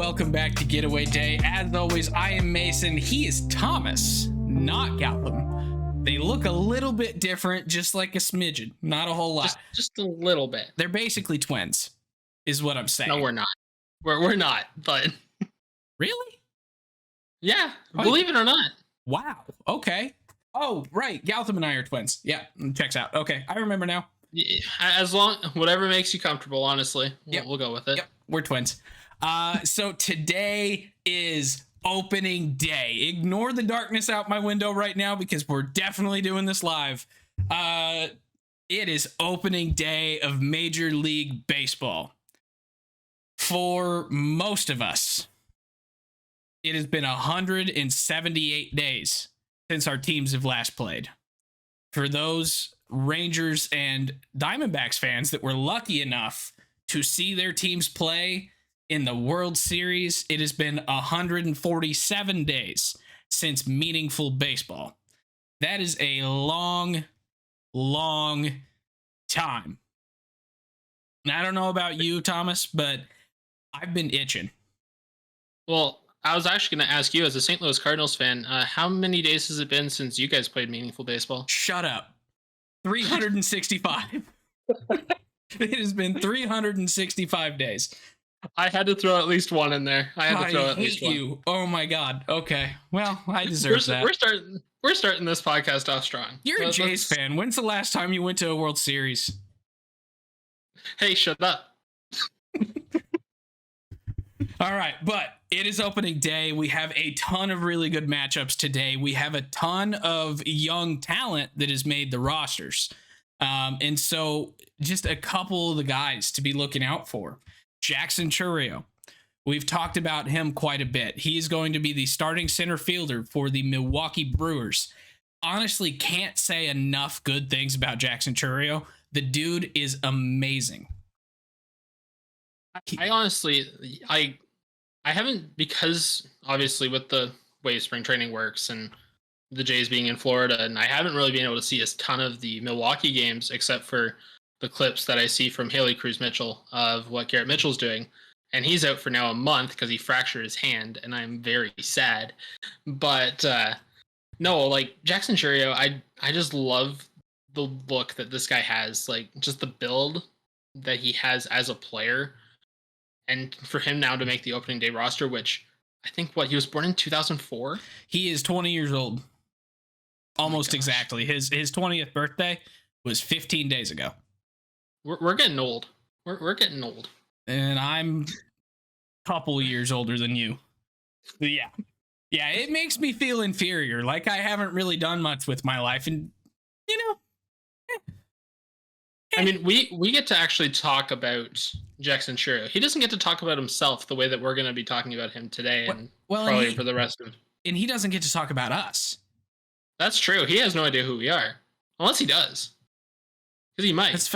welcome back to Getaway Day. As always, I am Mason. He is Thomas, not Gotham. They look a little bit different, just like a smidgen, not a whole lot. Just a little bit. They're basically twins, is what I'm saying. No, we're not. We're not, but really? Yeah, believe it or not. Wow. Okay. Oh, right. Gotham and I are twins. Yeah, checks out. Okay, I remember now. As long, whatever makes you comfortable, honestly. Yep. We'll go with it. Yep, we're twins. So today is opening day. Ignore the darkness out my window right now because we're definitely doing this live. It is opening day of Major League Baseball. For most of us, it has been 178 days since our teams have last played. For those Rangers and Diamondbacks fans that were lucky enough to see their teams play in the World Series, it has been 147 days since meaningful baseball. That is a long, long time. And I don't know about you, Thomas, but I've been itching. Well, I was actually going to ask you, as a St. Louis Cardinals fan, how many days has it been since you guys played meaningful baseball? Shut up. 365. It has been 365 days. I had to throw at least one in there. I hate you. Oh my God. Okay. Well, I deserve that. We're starting this podcast off strong. You're a Jays fan. When's the last time you went to a World Series? Hey, shut up. All right, but it is opening day. We have a ton of really good matchups today. We have a ton of young talent that has made the rosters. And so just a couple of the guys to be looking out for. Jackson Chourio. We've talked about him quite a bit. He is going to be the starting center fielder for the Milwaukee Brewers. Honestly, can't say enough good things about Jackson Chourio. The dude is amazing. I haven't, because obviously with the way spring training works and the Jays being in Florida, and I haven't really been able to see a ton of the Milwaukee games except for the clips that I see from Haley Cruz Mitchell of what Garrett Mitchell's doing. And he's out for now a month because he fractured his hand, and I'm very sad. But no, like Jackson Chourio, I just love the look that this guy has, like just the build that he has as a player. And for him now to make the opening day roster, which I think he was born in 2004. He is 20 years old. Almost exactly. His 20th birthday was 15 days ago. We're getting old. We're getting old. And I'm a couple years older than you. But yeah. Yeah, it makes me feel inferior. Like I haven't really done much with my life. And, you know. I mean, we get to actually talk about Jackson Chourio. He doesn't get to talk about himself the way that we're going to be talking about him today and probably for the rest of. And he doesn't get to talk about us. That's true. He has no idea who we are, unless he does, because he might.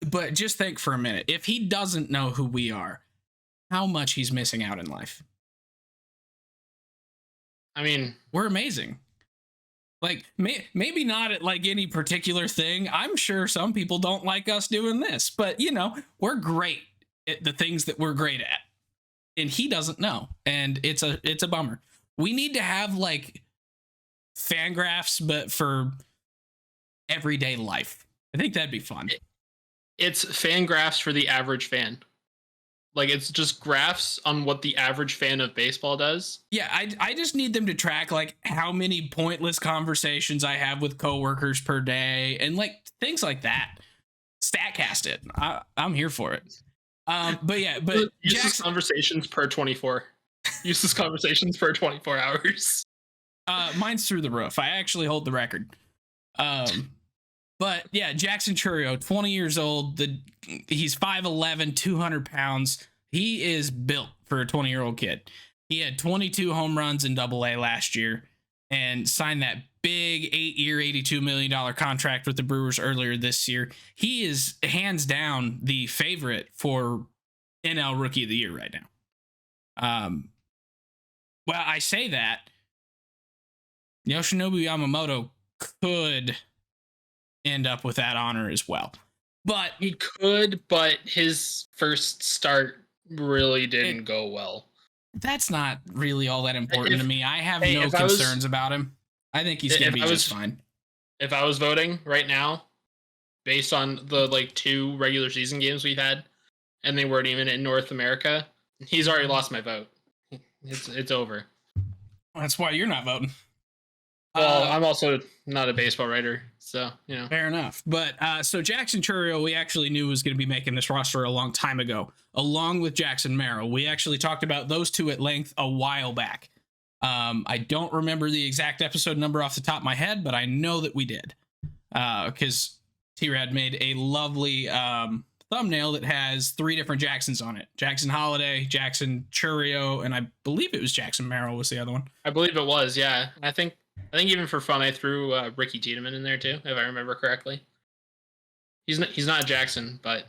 But just think for a minute. If he doesn't know who we are, how much he's missing out in life. I mean, we're amazing. Like, maybe not at like any particular thing. I'm sure some people don't like us doing this, but you know, we're great at the things that we're great at. And he doesn't know. And it's a bummer. We need to have like fan graphs, but for everyday life. I think that'd be fun. It's fan graphs for the average fan. Like, it's just graphs on what the average fan of baseball does. Yeah, I just need them to track, like, how many pointless conversations I have with coworkers per day and, like, things like that. Statcast it. I'm here for it. But uses conversations per 24. Uses conversations per 24 hours. Mine's through the roof. I actually hold the record. But yeah, Jackson Chourio, 20 years old. He's 5'11", 200 pounds. He is built for a 20-year-old kid. He had 22 home runs in Double-A last year and signed that big 8-year, $82 million contract with the Brewers earlier this year. He is hands down the favorite for NL Rookie of the Year right now. Well, I say that Yoshinobu Yamamoto could end up with that honor as well. But he could, but his first start really didn't go well. That's not really all that important to me. I have Hey, no concerns about him. I think he's going to be just fine. If I was voting right now, based on the like 2 regular season games we've had, and they weren't even in North America, he's already lost my vote. It's over. That's why you're not voting. Well, I'm also not a baseball writer, so Fair enough. But so Jackson Chourio, we actually knew was going to be making this roster a long time ago, along with Jackson Merrill. We actually talked about those two at length a while back. I don't remember the exact episode number off the top of my head, but I know that we did, because T-Rad made a lovely thumbnail that has 3 different Jacksons on it: Jackson Holiday, Jackson Chourio, and I believe it was Jackson Merrill was the other one. I believe it was, yeah. I think even for fun, I threw Ricky Tiedemann in there too, if I remember correctly. He's not Jackson, but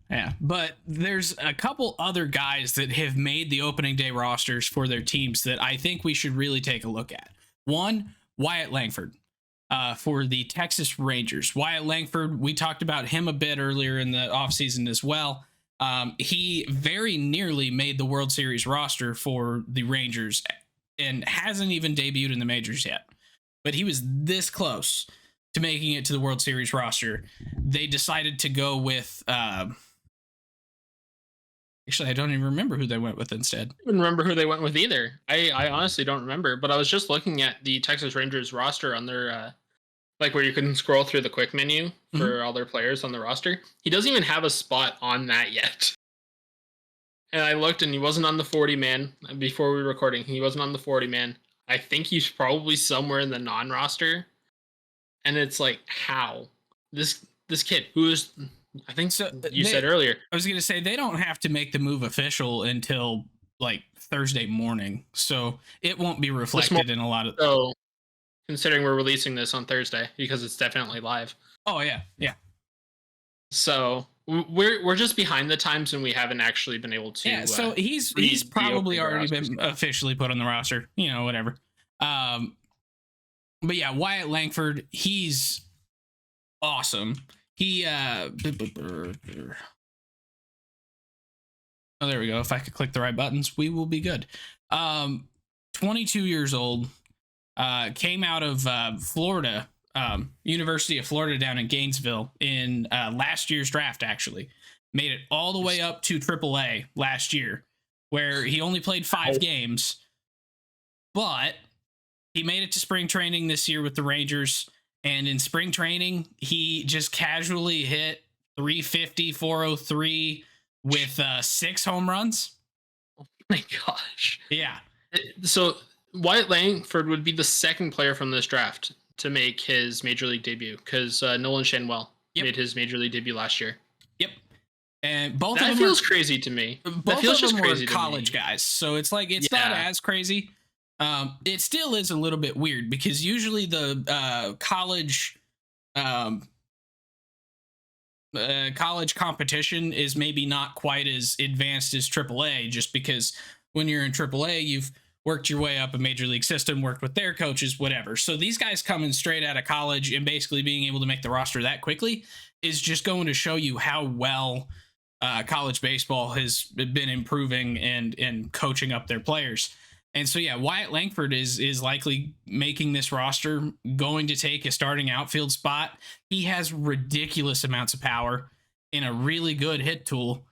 yeah. But there's a couple other guys that have made the opening day rosters for their teams that I think we should really take a look at. One, Wyatt Langford, for the Texas Rangers. Wyatt Langford, we talked about him a bit earlier in the offseason as well. He very nearly made the World Series roster for the Rangers and hasn't even debuted in the majors yet. But he was this close to making it to the World Series roster. They decided to go with... Actually, I don't even remember who they went with instead. I don't remember who they went with either. I honestly don't remember, but I was just looking at the Texas Rangers roster on their... like where you can scroll through the quick menu for all their players on the roster. He doesn't even have a spot on that yet. And I looked, and he wasn't on the 40-man before we were recording. He wasn't on the 40-man. I think he's probably somewhere in the non-roster. And it's like, how? This kid, who is, I think you said earlier. I was going to say, they don't have to make the move official until like Thursday morning. So it won't be reflected in a lot of... So, considering we're releasing this on Thursday, because it's definitely live. Oh, yeah. Yeah. So... We're just behind the times, and we haven't actually been able to. Yeah, so he's probably already been officially put on the roster, whatever. But yeah, Wyatt Langford, he's awesome. He oh, there we go. If I could click the right buttons, we will be good. 22 years old, came out of Florida. University of Florida down in Gainesville in last year's draft, actually. Made it all the way up to AAA last year, where he only played 5 games, but he made it to spring training this year with the Rangers, and in spring training, he just casually hit 350, 403 with 6 home runs. Oh my gosh. Yeah. So Wyatt Langford would be the second player from this draft to make his major league debut, because Nolan Shanwell made his major league debut last year. Yep. And both that of them feels crazy to me. Both feels of them crazy were college guys, so it's like it's not as crazy. It still is a little bit weird, because usually the college competition is maybe not quite as advanced as AAA, just because when you're in AAA, you've worked your way up a major league system, worked with their coaches, whatever. So these guys coming straight out of college and basically being able to make the roster that quickly is just going to show you how well college baseball has been improving and coaching up their players. And so, yeah, Wyatt Langford is likely making this roster, going to take a starting outfield spot. He has ridiculous amounts of power and a really good hit tool,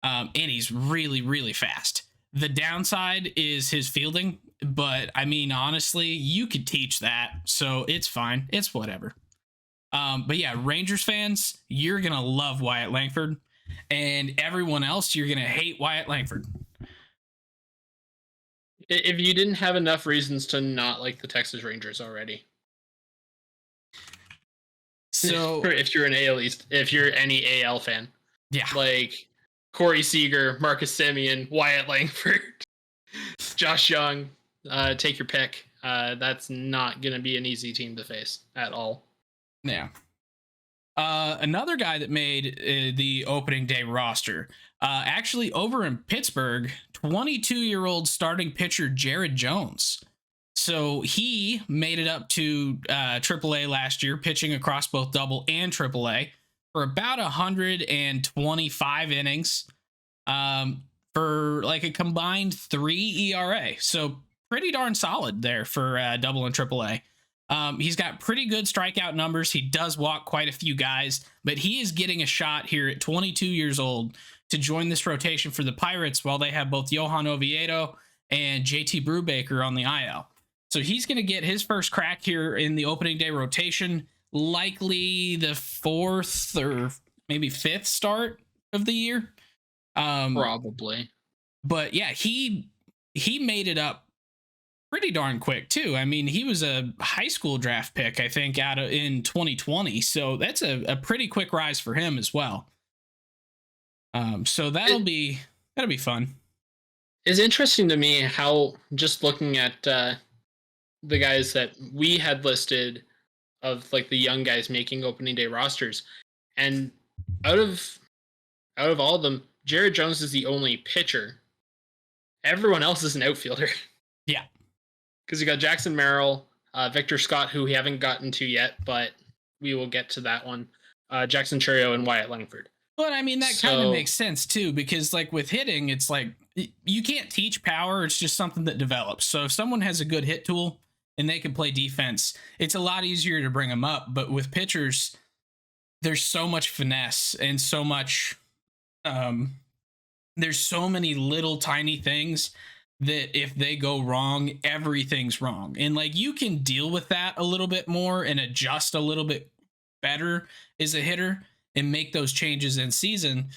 and he's really, really fast. The downside is his fielding, but I mean, honestly, you could teach that, so it's fine. It's whatever. But yeah, Rangers fans, you're going to love Wyatt Langford, and everyone else, you're going to hate Wyatt Langford. If you didn't have enough reasons to not like the Texas Rangers already. So if you're an AL East, if you're any AL fan. Yeah. Like Corey Seager, Marcus Semien, Wyatt Langford, Josh Young, take your pick. That's not going to be an easy team to face at all. Yeah. Another guy that made the opening day roster, actually over in Pittsburgh, 22-year-old starting pitcher Jared Jones. So he made it up to AAA last year, pitching across both Double and AAA for about 125 innings. for like a combined 3 ERA. So pretty darn solid there for double and triple A. He's got pretty good strikeout numbers. He does walk quite a few guys, but he is getting a shot here at 22 years old to join this rotation for the Pirates while they have both Johan Oviedo and JT Brubaker on the IL. So he's going to get his first crack here in the opening day rotation, likely the 4th or maybe 5th start of the year. Probably. But yeah, he made it up pretty darn quick too. I mean, he was a high school draft pick, I think, in 2020. So that's a pretty quick rise for him as well. So that'll be fun. It's interesting to me how, just looking at the guys that we had listed of like the young guys making opening day rosters, and out of all of them, Jared Jones is the only pitcher. Everyone else is an outfielder. Yeah. Because you got Jackson Merrill, Victor Scott, who we haven't gotten to yet, but we will get to that one. Jackson Churio and Wyatt Langford. But I mean, that kind of makes sense too, because like with hitting, it's like you can't teach power. It's just something that develops. So if someone has a good hit tool and they can play defense, it's a lot easier to bring them up. But with pitchers, there's so much finesse and so much, there's so many little tiny things that if they go wrong, everything's wrong. And like you can deal with that a little bit more and adjust a little bit better as a hitter and make those changes in season.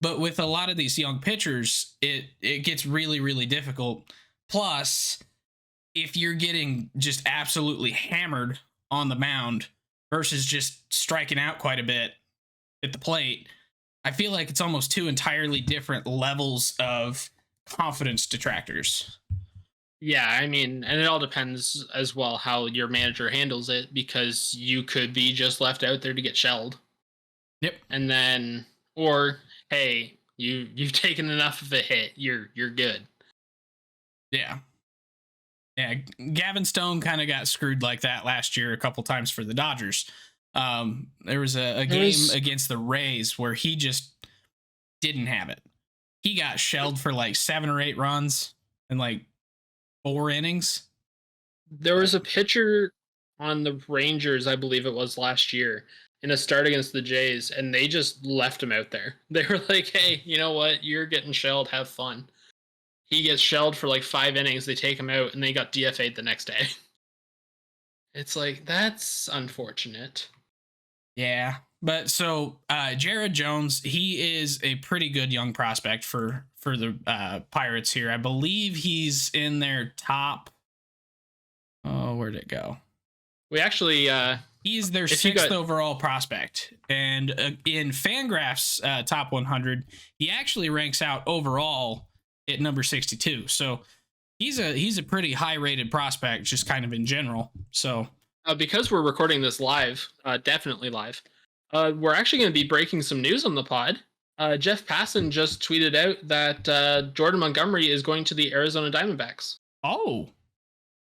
But with a lot of these young pitchers, it gets really, really difficult. Plus, if you're getting just absolutely hammered on the mound versus just striking out quite a bit at the plate, I feel like it's almost two entirely different levels of confidence detractors. Yeah, I mean, and it all depends as well how your manager handles it, because you could be just left out there to get shelled. Yep. And then, or hey, you've taken enough of a hit, you're good. Yeah. Yeah, Gavin Stone kind of got screwed like that last year a couple times for the Dodgers. There was a game against the Rays where he just didn't have it. He got shelled for like 7 or 8 runs in like 4 innings. There was a pitcher on the Rangers, I believe it was last year, in a start against the Jays, and they just left him out there. They were like, hey, you know what? You're getting shelled. Have fun. He gets shelled for like 5 innings. They take him out, and they got DFA'd the next day. It's like, that's unfortunate. Yeah. But so Jared Jones, he is a pretty good young prospect for the Pirates here. I believe he's in their top. Oh, where'd it go? We actually... he's their 6th overall prospect. And in Fangraph's top 100, he actually ranks out overall at number 62. So he's a pretty high rated prospect, just kind of in general. So because we're recording this live, definitely live, we're actually going to be breaking some news on the pod. Jeff Passan just tweeted out that Jordan Montgomery is going to the Arizona Diamondbacks. Oh,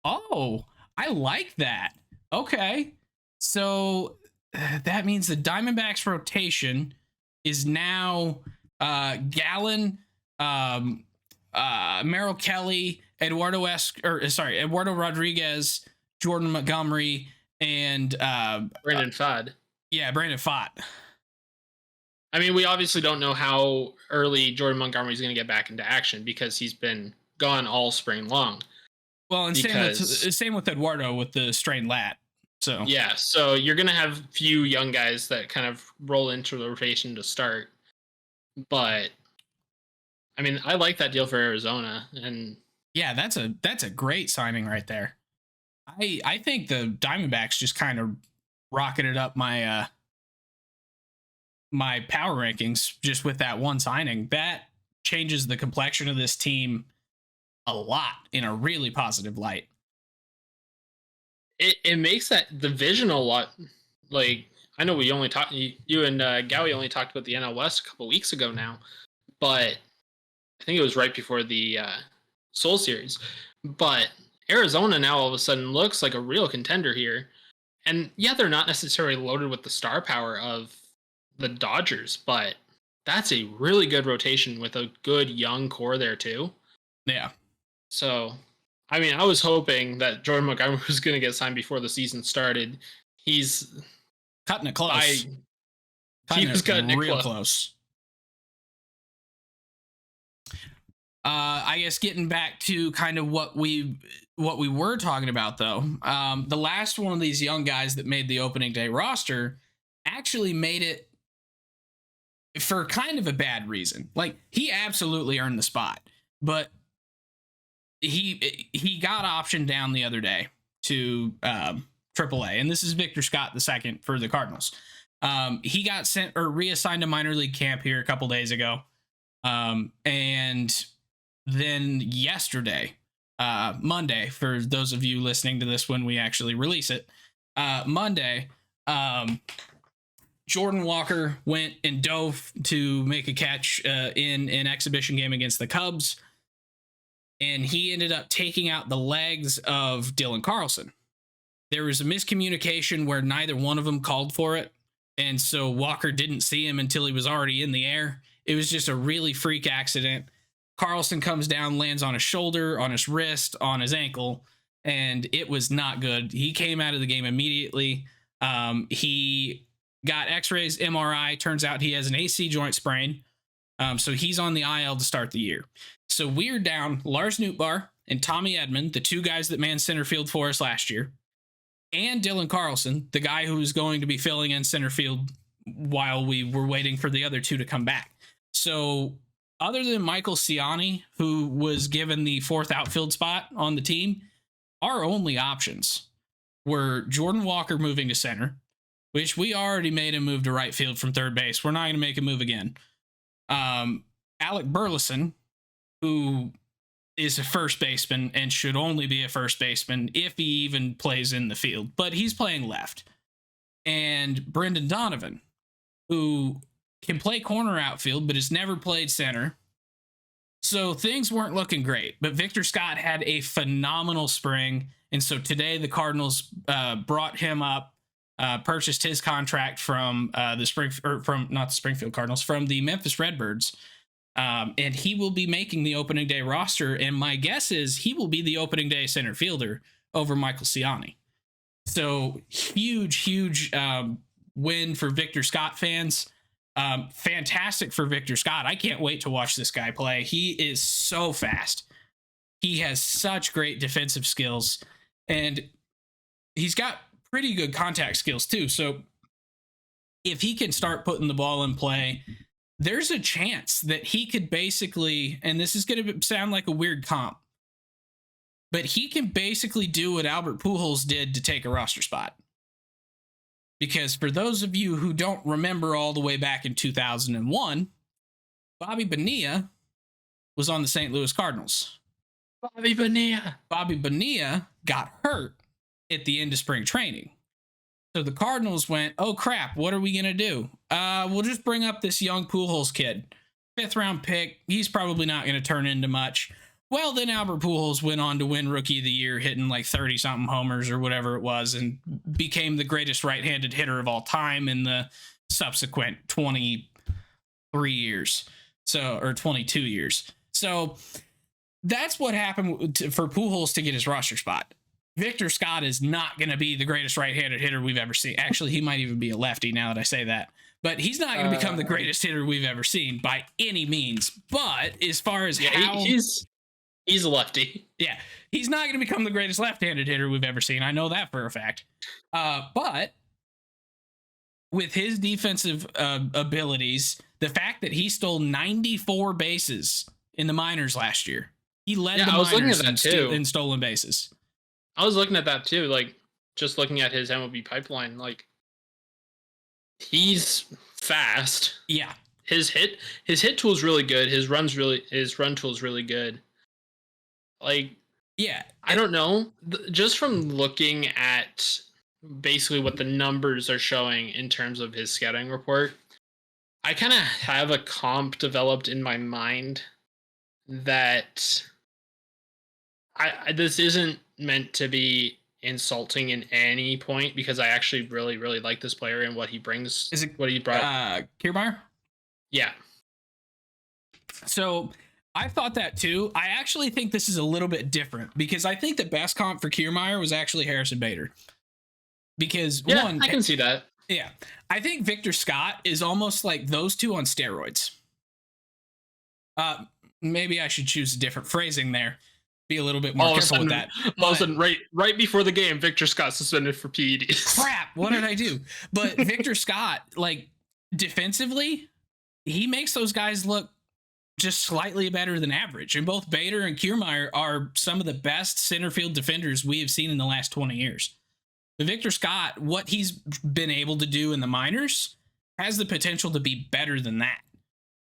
I like that. Okay. So that means the Diamondbacks rotation is now Gallen, Merrill Kelly, Eduardo Rodriguez, Jordan Montgomery, and Brandon Pfaadt. Yeah, Brandon Pfaadt. I mean, we obviously don't know how early Jordan Montgomery is going to get back into action because he's been gone all spring long. Well, and same with Eduardo with the strained lat. So yeah, so you're going to have few young guys that kind of roll into the rotation to start. But I mean, I like that deal for Arizona, and yeah, that's a great signing right there. I think the Diamondbacks just kind of rocketed up my my power rankings just with that one signing. That changes the complexion of this team a lot in a really positive light. It makes that division a lot. Like, I know we only talked, you and Gowie only talked about the NL West a couple weeks ago now, but I think it was right before the Soul Series. But Arizona now all of a sudden looks like a real contender here. And yeah, they're not necessarily loaded with the star power of the Dodgers, but that's a really good rotation with a good young core there too. Yeah. So, I mean, I was hoping that Jordan Montgomery was going to get signed before the season started. He's cutting it close. He was cutting it real close. I guess getting back to kind of what we were talking about though, the last one of these young guys that made the opening day roster actually made it for kind of a bad reason. Like, he absolutely earned the spot, but he got optioned down the other day to AAA, and this is Victor Scott II for the Cardinals. He got sent or reassigned to minor league camp here a couple days ago, and then yesterday, Monday, for those of you listening to this when we actually release it, Monday, Jordan Walker went and dove to make a catch in an exhibition game against the Cubs, and he ended up taking out the legs of Dylan Carlson. There was a miscommunication where neither one of them called for it, and so Walker didn't see him until he was already in the air. It was just a really freak accident. Carlson comes down, lands on his shoulder, on his wrist, on his ankle, and it was not good. He came out of the game immediately. He got x-rays, MRI. Turns out he has an AC joint sprain. So he's on the IL to start the year. So we're down Lars Nootbaar and Tommy Edman, the two guys that manned center field for us last year, and Dylan Carlson, the guy who's going to be filling in center field while we were waiting for the other two to come back. So other than Michael Ciani, who was given the fourth outfield spot on the team, our only options were Jordan Walker moving to center, which we already made him move to right field from third base. We're not going to make him move again. Alec Burleson, who is a first baseman and should only be a first baseman if he even plays in the field, but he's playing left. And Brendan Donovan, who can play corner outfield, but has never played center. So things weren't looking great, but Victor Scott had a phenomenal spring. And so today the Cardinals brought him up, purchased his contract from not the Springfield Cardinals, from the Memphis Redbirds. And he will be making the opening day roster. And my guess is he will be the opening day center fielder over Michael Ciani. So huge win for Victor Scott fans. Fantastic for Victor Scott. I can't wait to watch this guy play. He is so fast. He has such great defensive skills, and he's got pretty good contact skills too. So if he can start putting the ball in play, there's a chance that he could basically, and this is going to sound like a weird comp, but he can basically do what Albert Pujols did to take a roster spot. Because for those of you who don't remember all the way back in 2001, Bobby Bonilla was on the St. Louis Cardinals. Bobby Bonilla got hurt at the end of spring training. So the Cardinals went, oh crap, what are we going to do? We'll just bring up this young Pujols kid. 5th round pick. He's probably not going to turn into much. Well, then Albert Pujols went on to win Rookie of the Year, hitting like 30-something homers or whatever it was, and became the greatest right-handed hitter of all time in the subsequent 23 years, or 22 years. So that's what happened for Pujols to get his roster spot. Victor Scott is not going to be the greatest right-handed hitter we've ever seen. Actually, he might even be a lefty now that I say that. But he's not going to become the greatest hitter we've ever seen by any means. But as far as how... He's a lefty. Yeah, he's not going to become the greatest left-handed hitter we've ever seen. I know that for a fact. But with his defensive abilities, the fact that he stole 94 bases in the minors last year, he led the minors in stolen bases. I was looking at that too, like just looking at his MLB pipeline, like he's fast. Yeah, his hit tool is really good. His run tool is really good. Like, yeah, I don't know. Just from looking at basically what the numbers are showing in terms of his scouting report, I kind of have a comp developed in my mind that this isn't meant to be insulting in any point, because I actually really like this player and what he brings. Is it what he brought? Kiermaier? Yeah. So I thought that too. I actually think this is a little bit different because I think the best comp for Kiermaier was actually Harrison Bader. Because one, I can see that. Yeah, I think Victor Scott is almost like those two on steroids. Maybe I should choose a different phrasing there. Be a little bit more careful with that. All of a sudden, right before the game, Victor Scott suspended for PEDs. Crap! What did I do? But Victor Scott, like defensively, he makes those guys look just slightly better than average. And both Bader and Kiermaier are some of the best center field defenders we have seen in the last 20 years. But Victor Scott, what he's been able to do in the minors, has the potential to be better than that.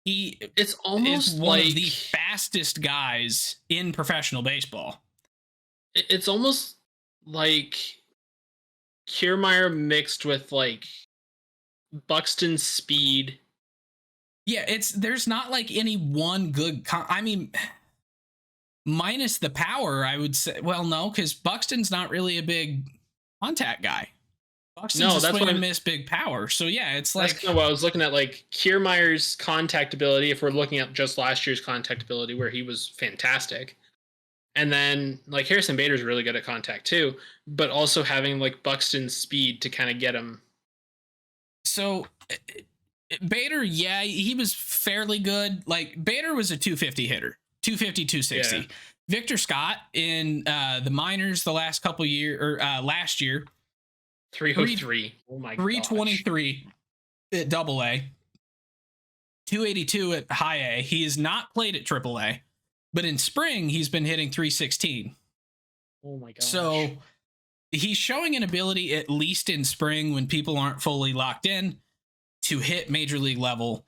It's almost is one like of the fastest guys in professional baseball. It's almost like Kiermaier mixed with like Buxton's speed. Yeah, there's not like any one good. I mean, minus the power, I would say. Well, no, because Buxton's not really a big contact guy. Buxton's a swing and miss big power. So yeah, it's like that's kind of what I was looking at. Like Kiermaier's contact ability, if we're looking at just last year's contact ability, where he was fantastic, and then like Harrison Bader's really good at contact too, but also having like Buxton's speed to kind of get him. So Bader, yeah, he was fairly good. Like Bader was a 250 hitter, 250, 260. Yeah. Victor Scott in the minors the last couple years or last year. 303. Oh my god. 323 at double A. 282 at high A. He has not played at triple A, but in spring he's been hitting 316. Oh my god. So he's showing an ability, at least in spring when people aren't fully locked in, to hit major league level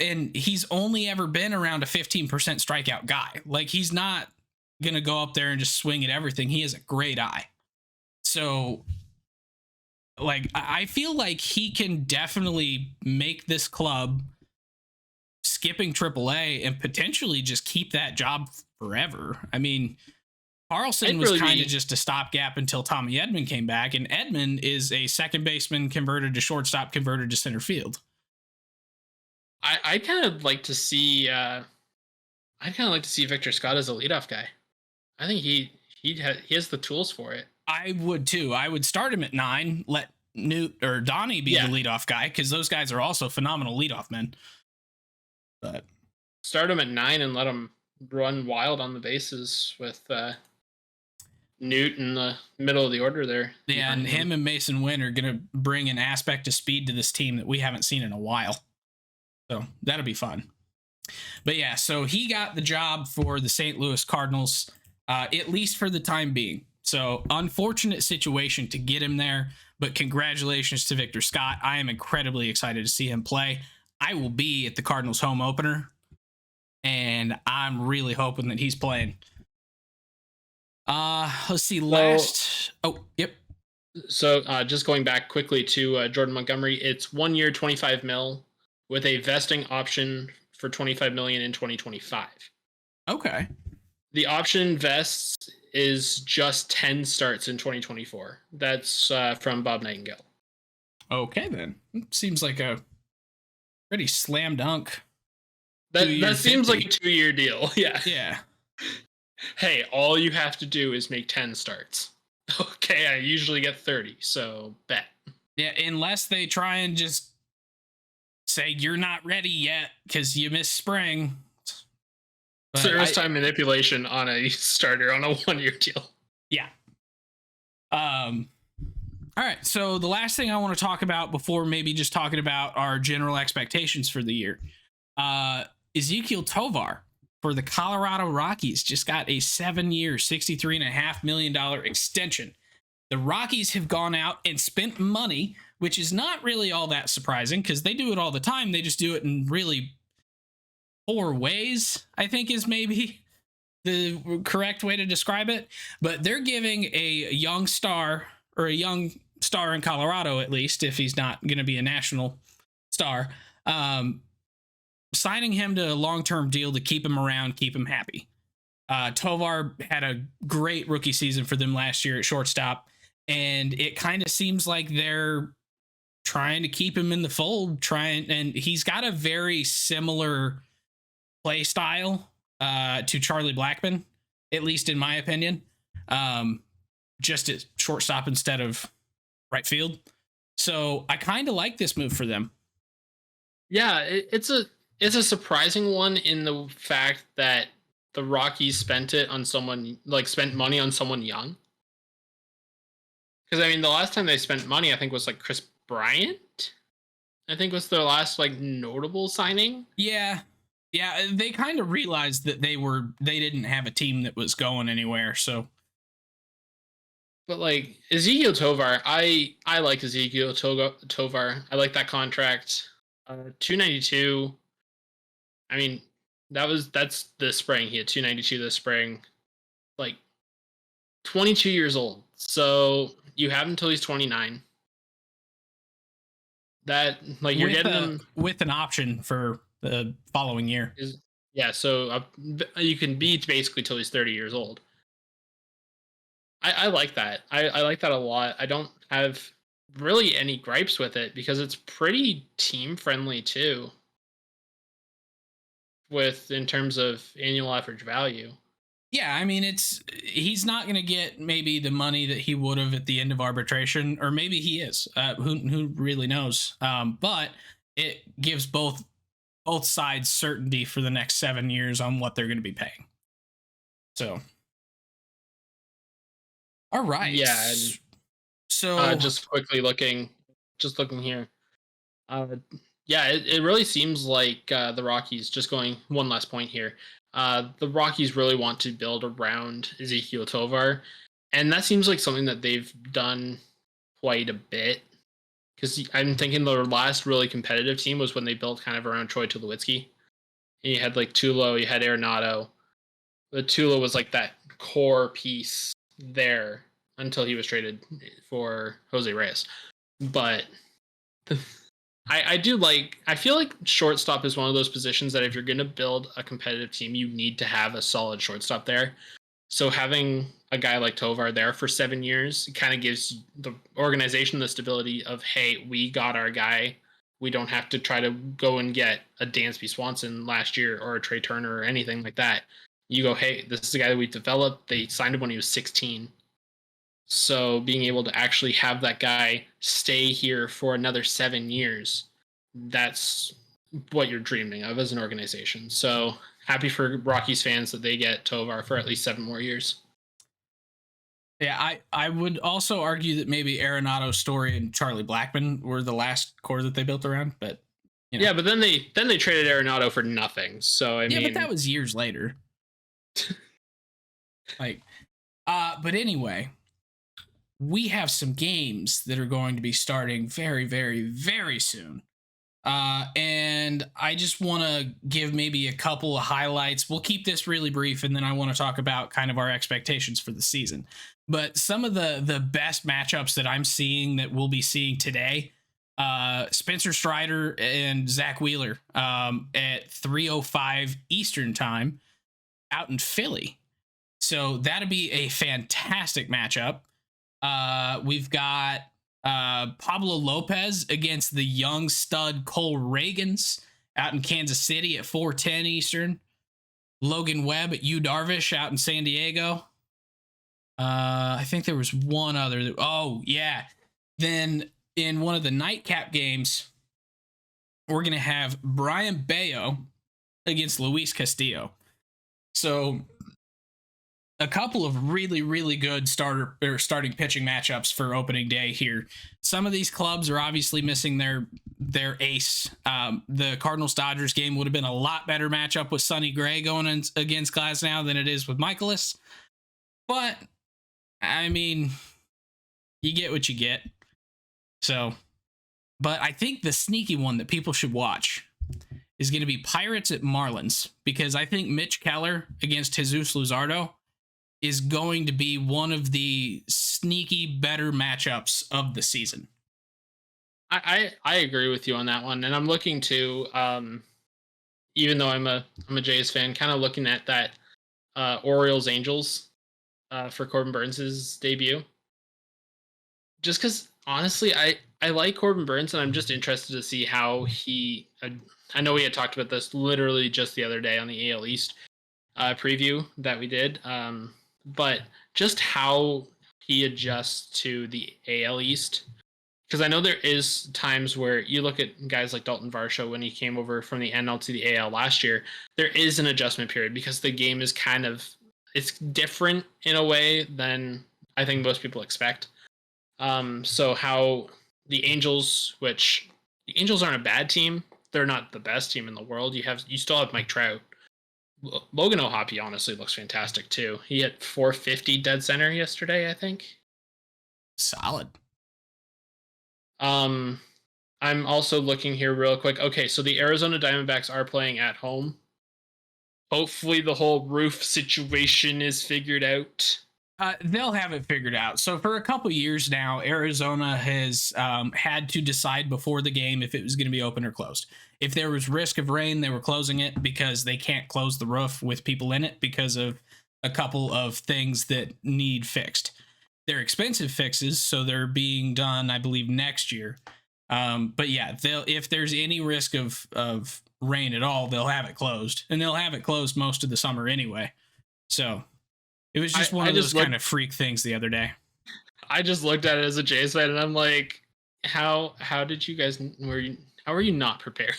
and he's only ever been around a 15% strikeout guy. Like he's not going to go up there and just swing at everything. He has a great eye. So like, I feel like he can definitely make this club skipping AAA and potentially just keep that job forever. I mean, Carlson was kind of just a stopgap until Tommy Edman came back, and Edman is a second baseman converted to shortstop, converted to center field. I kind of like to see. I'd kind of like to see Victor Scott as a leadoff guy. I think he has the tools for it. I would too. I would start him at 9, let Newt or Donnie be the leadoff guy, because those guys are also phenomenal leadoff men. But start him at 9 and let him run wild on the bases with Newt in the middle of the order there. Yeah, and him and Mason Wynn are going to bring an aspect of speed to this team that we haven't seen in a while. So that'll be fun. But yeah, so he got the job for the St. Louis Cardinals, at least for the time being. So unfortunate situation to get him there, but congratulations to Victor Scott. I am incredibly excited to see him play. I will be at the Cardinals home opener, and I'm really hoping that he's playing. Let's see. So just going back quickly to Jordan Montgomery, it's 1 year, $25 million with a vesting option for $25 million in 2025. Okay. The option vests is just 10 starts in 2024. That's from Bob Nightingale. Okay, then. Seems like a pretty slam dunk. That seems like a 2-year deal. Yeah. Yeah. Hey, all you have to do is make 10 starts. Okay, I usually get 30, so bet. Yeah, unless they try and just say you're not ready yet because you missed spring. Service time manipulation on a starter on a 1-year deal. Yeah. All right, so the last thing I want to talk about before maybe just talking about our general expectations for the year, Ezequiel Tovar for the Colorado Rockies just got a 7-year, $63.5 million extension. The Rockies have gone out and spent money, which is not really all that surprising because they do it all the time. They just do it in really 4 ways, I think is maybe the correct way to describe it. But they're giving a young star, or a young star in Colorado, at least, if he's not going to be a national star, signing him to a long-term deal to keep him around, keep him happy. Tovar had a great rookie season for them last year at shortstop, and it kind of seems like they're trying to keep him in the fold, and he's got a very similar play style to Charlie Blackmon, at least in my opinion. Just at shortstop instead of right field. So I kind of like this move for them. Yeah, it's a surprising one in the fact that the Rockies spent money on someone young. Because I mean, the last time they spent money, I think was like Chris Bryant. I think was their last like notable signing. Yeah. Yeah, they kind of realized that they didn't have a team that was going anywhere. So, but like Ezekiel Tovar, I like Ezekiel Tovar. I like that contract. 292. I mean, that's the spring. He had 292 this spring. Like 22 years old. So you have until he's 29. That like you're getting him with an option for the following year. Yeah, so you can be basically till he's 30 years old. I like that. I like that a lot. I don't have really any gripes with it because it's pretty team friendly too. In terms of annual average value. Yeah, I mean he's not going to get maybe the money that he would have at the end of arbitration, or maybe he is. Who really knows? But it gives both sides certainty for the next 7 years on what they're going to be paying. So, all right. Yeah. So just looking here. Yeah, it really seems like the Rockies, just going one last point here. The Rockies really want to build around Ezekiel Tovar, and that seems like something that they've done quite a bit. Because I'm thinking their last really competitive team was when they built kind of around Troy Tulowitzki. And you had like Tulo, you had Arenado. The Tulo was like that core piece there until he was traded for Jose Reyes. But I feel like shortstop is one of those positions that if you're going to build a competitive team, you need to have a solid shortstop there. So having a guy like Tovar there for 7 years kind of gives the organization the stability of, hey, we got our guy. We don't have to try to go and get a Dansby Swanson last year or a Trey Turner or anything like that. You go, hey, this is a guy that we developed. They signed him when he was 16. So being able to actually have that guy stay here for another 7 years, that's what you're dreaming of as an organization. So happy for Rockies fans that they get Tovar for at least 7 more years. Yeah, I would also argue that maybe Arenado, Story, and Charlie Blackmon were the last core that they built around. But you know. Yeah, but then they traded Arenado for nothing. So I mean, but that was years later. But anyway, we have some games that are going to be starting very, very, very soon. And I just want to give maybe a couple of highlights. We'll keep this really brief, and then I want to talk about kind of our expectations for the season. But some of the best matchups that I'm seeing that we'll be seeing today, Spencer Strider and Zach Wheeler at 3:05 Eastern time out in Philly. So that'd be a fantastic matchup. We've got Pablo Lopez against the young stud Cole Reagans out in Kansas City at 4:10 Eastern. Logan Webb at Yu Darvish out in San Diego. I think there was one other. Then in one of the nightcap games, we're going to have Brian Bayo against Luis Castillo. So a couple of really, really good starting pitching matchups for opening day here. Some of these clubs are obviously missing their ace. The Cardinals-Dodgers game would have been a lot better matchup with Sonny Gray going in against Glasnow than it is with Michaelis. But, I mean, you get what you get. So, but I think the sneaky one that people should watch is going to be Pirates at Marlins, because I think Mitch Keller against Jesus Luzardo is going to be one of the sneaky better matchups of the season. I agree with you on that one, and I'm looking to, even though I'm a Jays fan, kind of looking at that Orioles Angels for Corbin Burns' debut. Just because honestly, I I like Corbin Burns, and I'm just interested to see how he. I know we had talked about this literally just the other day on the AL East preview that we did, but just how he adjusts to the AL East. Because I know there is times where you look at guys like Dalton Varsho when he came over from the NL to the AL last year, there is an adjustment period because the game is it's different in a way than I think most people expect. So how the Angels, which the Angels aren't a bad team, they're not the best team in the world. You still have Mike Trout. Logan O'Hoppe honestly looks fantastic too. He hit 450 dead center yesterday, I think. Solid. I'm also looking here real quick. Okay, so the Arizona Diamondbacks are playing at home. Hopefully the whole roof situation is figured out. They'll have it figured out. So for a couple years now, Arizona has had to decide before the game if it was going to be open or closed. If there was risk of rain, they were closing it because they can't close the roof with people in it because of a couple of things that need fixed. They're expensive fixes, so they're being done, I believe, next year. But yeah, if there's any risk of rain at all, they'll have it closed, and they'll have it closed most of the summer anyway. So it was just one of those kind of freak things the other day. I just looked at it as a Jays fan, and I'm like, how did you guys how are you not prepared?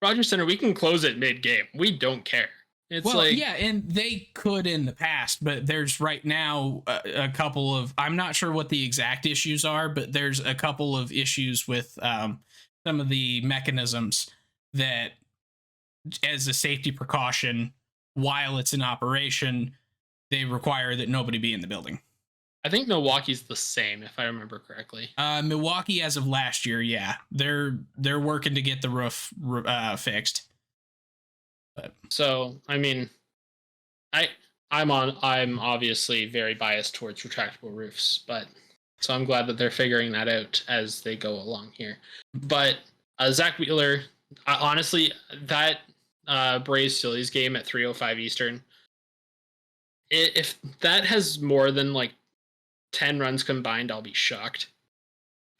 Rogers Center, we can close it mid-game. We don't care. It's yeah, and they could in the past, but there's right now a couple of, I'm not sure what the exact issues are, but there's a couple of issues with some of the mechanisms that, as a safety precaution, while it's in operation, they require that nobody be in the building. I think Milwaukee's the same, if I remember correctly. Milwaukee, as of last year, yeah, they're working to get the roof fixed. But. So, I mean, I'm obviously very biased towards retractable roofs, but so I'm glad that they're figuring that out as they go along here. But Zach Wheeler, honestly, that Braves Phillies game at 3:05 Eastern, if that has more than like 10 runs combined, I'll be shocked.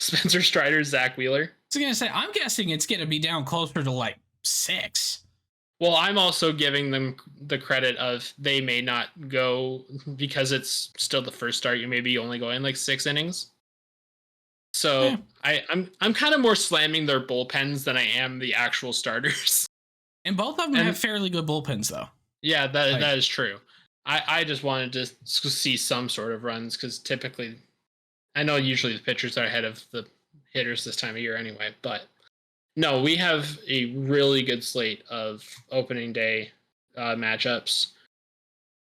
Spencer Strider, Zach Wheeler. I was gonna say, I'm guessing it's gonna be down closer to like 6. Well, I'm also giving them the credit of they may not go because it's still the first start. You may be only going like 6 innings. So yeah. I'm kind of more slamming their bullpens than I am the actual starters. And both of them have fairly good bullpens, though. Yeah, that is true. I just wanted to see some sort of runs because typically, I know usually the pitchers are ahead of the hitters this time of year anyway, but. No, we have a really good slate of opening day matchups.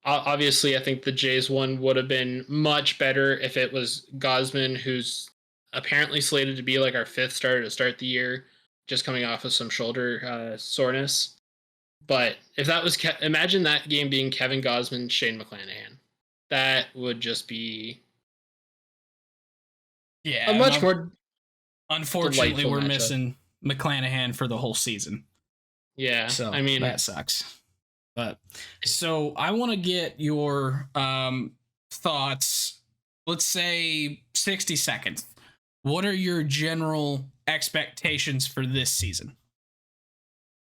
Obviously, I think the Jays one would have been much better if it was Gausman, who's apparently slated to be like our 5th starter to start the year, just coming off of some shoulder soreness. But if that was, imagine that game being Kevin Gausman, Shane McClanahan. That would just be a much more. Unfortunately, we're missing McClanahan for the whole season. Yeah, so I mean that sucks. But so I want to get your thoughts. Let's say 60 seconds. What are your general expectations for this season?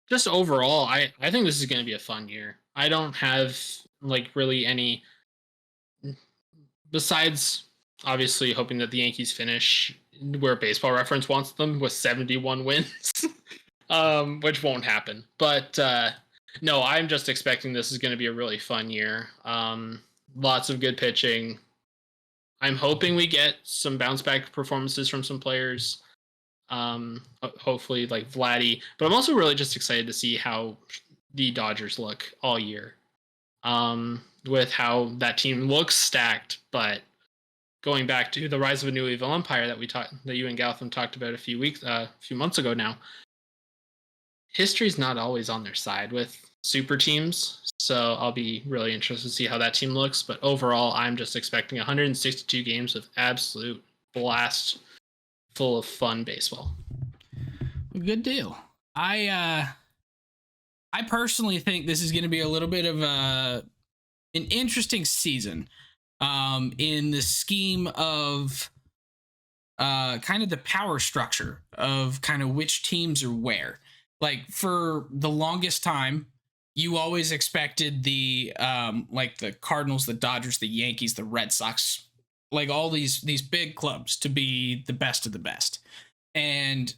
Just overall, I think this is going to be a fun year. I don't have like really any, besides obviously hoping that the Yankees finish where Baseball Reference wants them with 71 wins, which won't happen. But no, I'm just expecting this is going to be a really fun year. Lots of good pitching. I'm hoping we get some bounce back performances from some players. Hopefully like Vladdy, but I'm also really just excited to see how the Dodgers look all year. With how that team looks stacked, but going back to the rise of a new evil empire that you and Gotham talked about a few months ago now, history's not always on their side with super teams. So I'll be really interested to see how that team looks. But overall, I'm just expecting 162 games of absolute blast, full of fun baseball. Good deal. I personally think this is going to be a little bit of an interesting season. In the scheme of kind of the power structure of kind of which teams are where. Like for the longest time, you always expected the like the Cardinals, the Dodgers, the Yankees, the Red Sox, like all these big clubs to be the best of the best. And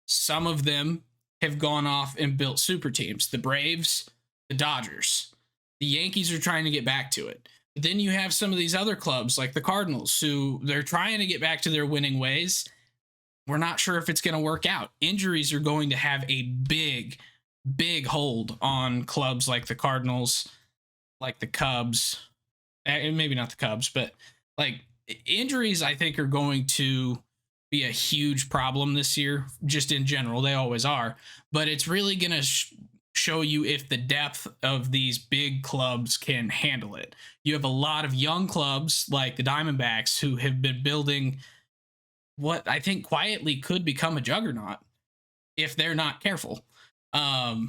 some of them have gone off and built super teams. The Braves, the Dodgers, the Yankees are trying to get back to it. But then you have some of these other clubs like the Cardinals who they're trying to get back to their winning ways. We're not sure if it's going to work out. Injuries are going to have a big hold on clubs like the Cardinals, like the Cubs, and maybe not the Cubs, but like injuries I think are going to be a huge problem this year, just in general. They always are, but it's really going to show you if the depth of these big clubs can handle it. You have a lot of young clubs like the Diamondbacks who have been building what I think quietly could become a juggernaut if they're not careful. But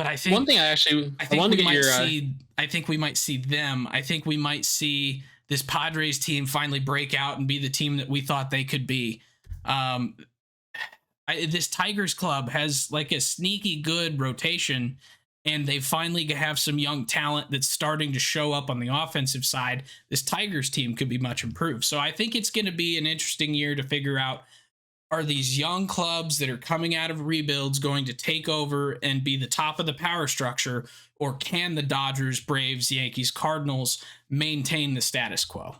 I think one thing I wanted to get your I think we might see them. I think we might see this Padres team finally break out and be the team that we thought they could be. This Tigers club has like a sneaky good rotation, and they finally have some young talent that's starting to show up on the offensive side. This Tigers team could be much improved. So I think it's going to be an interesting year to figure out, are these young clubs that are coming out of rebuilds going to take over and be the top of the power structure, or can the Dodgers, Braves, Yankees, Cardinals maintain the status quo?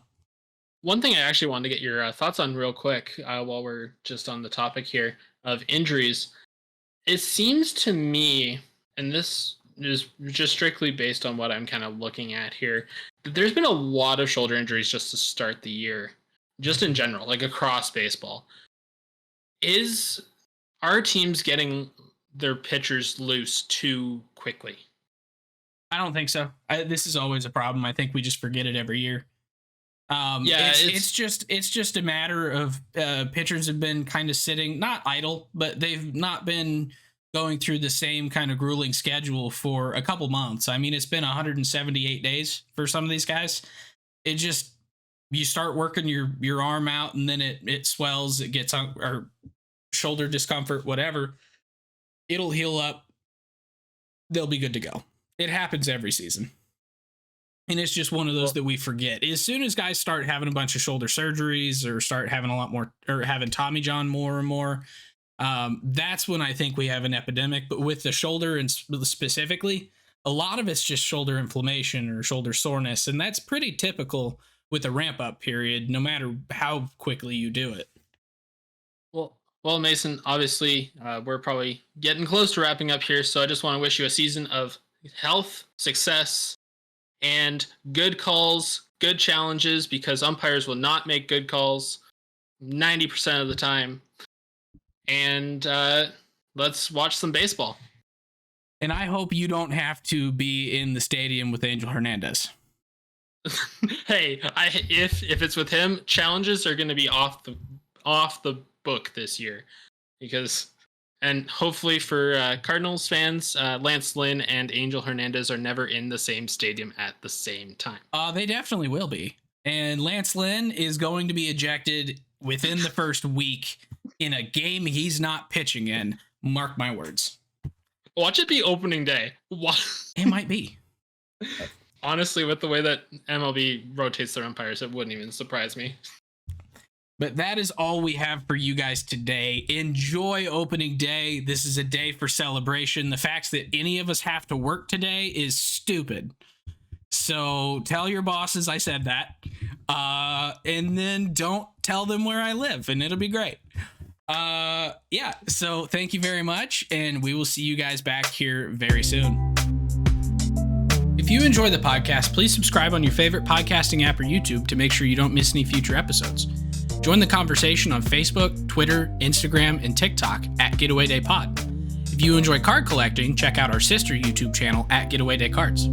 One thing I actually wanted to get your thoughts on real quick while we're just on the topic here of injuries. It seems to me, and this is just strictly based on what I'm kind of looking at here, that there's been a lot of shoulder injuries just to start the year, just in general, like across baseball. Is our teams getting their pitchers loose too quickly? I don't think so. This is always a problem. I think we just forget it every year. It's just a matter of pitchers have been kind of sitting, not idle, but they've not been going through the same kind of grueling schedule for a couple months. I mean, it's been 178 days for some of these guys. It just, you start working your arm out and then it swells, it gets or shoulder discomfort, whatever. It'll heal up. They'll be good to go. It happens every season. And it's just one of those that we forget. As soon as guys start having a bunch of shoulder surgeries or start having a lot more, or having Tommy John more and more, that's when I think we have an epidemic. But with the shoulder and specifically, a lot of it's just shoulder inflammation or shoulder soreness. And that's pretty typical with a ramp up period, no matter how quickly you do it. Well, Mason, obviously, we're probably getting close to wrapping up here. So I just want to wish you a season of health, success, and good calls, good challenges, because umpires will not make good calls 90% of the time. And let's watch some baseball. And I hope you don't have to be in the stadium with Angel Hernandez. Hey, if it's with him, challenges are going to be off the book this year, because, and hopefully for Cardinals fans, Lance Lynn and Angel Hernandez are never in the same stadium at the same time. They definitely will be. And Lance Lynn is going to be ejected within the first week in a game he's not pitching in. Mark my words. Watch it be opening day. It might be. Honestly, with the way that MLB rotates their umpires, it wouldn't even surprise me. But that is all we have for you guys today. Enjoy opening day. This is a day for celebration. The fact that any of us have to work today is stupid. So tell your bosses I said that. And then don't tell them where I live, and it'll be great. Yeah, so thank you very much, and we will see you guys back here very soon. If you enjoy the podcast, please subscribe on your favorite podcasting app or YouTube to make sure you don't miss any future episodes. Join the conversation on Facebook, Twitter, Instagram, and TikTok at Getaway Day Pod. If you enjoy card collecting, check out our sister YouTube channel at Getaway Day Cards.